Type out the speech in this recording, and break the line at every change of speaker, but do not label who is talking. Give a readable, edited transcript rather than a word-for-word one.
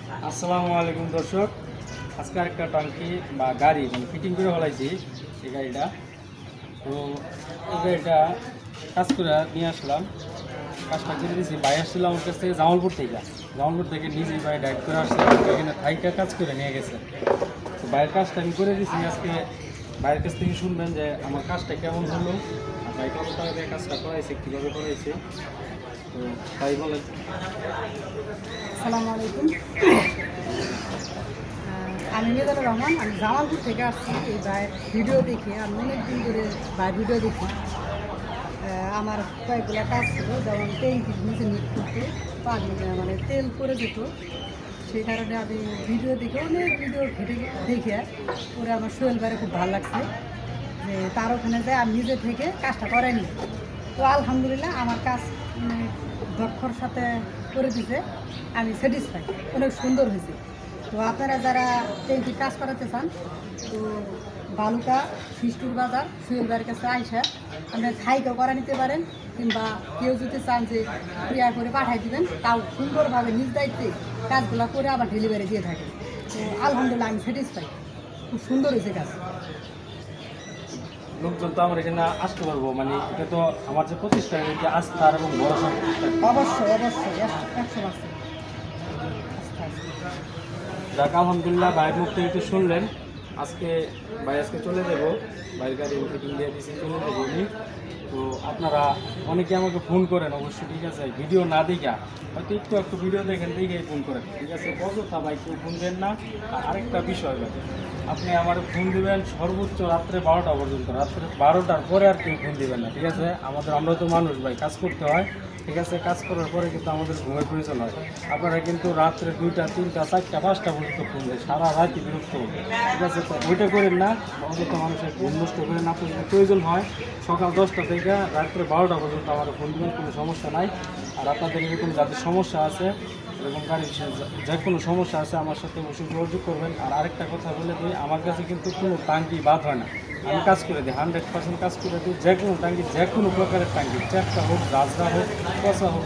আসসালামু আলাইকুম দর্শক, আজকে একটা টাঙ্কি বা গাড়ি মানে ফিটিং করে ফেলাইছি এই গাড়িটা। তো এই গাড়িটা কাজ করে নিয়ে আসলাম, কাজটা করে দিয়েছি। ভাই আসছিলাম আমার কাছ থেকে জামালপুর থেকে নিজেই ভাই ডাইরেক্ট করে আসছিলাম, এখানে থাইকা কাজ করে নিয়ে গেছে। তো ভাইয়ের কাজটা আমি করে দিয়েছি। আজকে ভাইয়ের কাছ থেকে শুনবেন যে আমার কাজটা কেমন হলো, আর ভাই কত টাকা দিয়ে কাজটা করাইছে, কীভাবে করাইছে। তো ভাই বলেন।
আসসালামু আলাইকুম। আমি মেজানুর রহমান, আমি জামালপুর থেকে আসছি। এই ভাইয়ের ভিডিও দেখে আমি অনেক দিন ধরে ভাইয়ের ভিডিও দেখি। আমার কয়েকগুলো কাজ ছিল, যেমন ট্যাঙ্কির নিচে নিট করতে পানি মানে তেল পড়ে যেত। সেই কারণে আমি ভিডিও দেখে অনেক ভিডিও দেখে ওরা আমার সোহেল ভাইয়ের খুব ভালো লাগছে যে তার ওখানে যায় আমি নিজে থেকে কাজটা করাইনি। তো আলহামদুলিল্লাহ আমার কাজ দক্ষর সাথে করে দিতে আমি স্যাটিসফাই, অনেক সুন্দর হয়েছে। তো আপনারা যারা ট্যাঙ্কি কাজ করাতে চান, তো বালুকা শিষ্টুর বাজার সোহেলবার কাছে আইসা আপনারা থাইকেও করা নিতে পারেন, কিংবা কেউ যদি চান যে ক্রিয়া করে পাঠাই দিবেন, তাও সুন্দরভাবে নিজ দায়িত্বে কাজগুলো করে আবার ডেলিভারি দিয়ে থাকে। তো আলহামদুলিল্লাহ আমি স্যাটিসফাই, খুব সুন্দর হয়েছে কাজ।
লোকজন তো আমার এখানে আসতে পারবো, মানে এটা তো আমার যে প্রতিষ্ঠান, এটা আস্থার এবং ভরসা প্রতিষ্ঠান।
অবশ্যই অবশ্যই 100%।
যাক আলহামদুলিল্লাহ, ভাইয়ের মুখ থেকে একটু শুনলেন। ভাই আজকে চলে যাবো, ভাইয়ের গাড়ি ফিটিং দিয়ে দিয়েছি, চলে যাবো উনি। তো আপনারা অনেকে আমাকে ফোন করেন, অবশ্যই ঠিক আছে, ভিডিও না দেখা হয়তো একটু ভিডিও দেখেই ফোন করেন, ঠিক আছে। অযথা ভাই কেউ ফোন দেন না। আর আরেকটা বিষয় ভাই, আপনি আমার ফোন দিবেন সর্বোচ্চ রাত্রে 12টা পর্যন্ত, রাত্রে 12টার পরে আর কেউ ফোন দিবেন না, ঠিক আছে। আমরা তো মানুষ ভাই, কাজ করতে হয়, ঠিক আছে। কাজ করার পরে কিন্তু আমাদের ঘুমের প্রয়োজন হয়। আপনারা কিন্তু রাত্রে 2টা 3টা 4টা 5টা পর্যন্ত ফোন দেয়, সারা রাতই বিরক্ত হবে, ঠিক আছে। তো ওইটা করেন না, অযথা মানুষের ঘুম নষ্ট করেন না। আপনার যদি প্রয়োজন হয় সকাল 10টা থেকে রাত্রে 12টা পর্যন্ত আমার ফোন দিবেন, কোনো সমস্যা নাই। আর আপনাদের এরকম যাদের সমস্যা আছে, এরকম গাড়ির যে কোনো সমস্যা আছে, আমার সাথে অবশ্যই যোগাযোগ করবেন। আর আরেকটা কথা বলে দিই, আমার কাছে কিন্তু কোনো টাঙ্কি বাদ হয় না, আমি কাজ করে দিই, 100% কাজ করে দিই। যে কোনো টাঙ্কি, যে কোনো প্রকারের টাঙ্কি, চ্যাপটা হোক, গাছরা হোক, কষা হোক,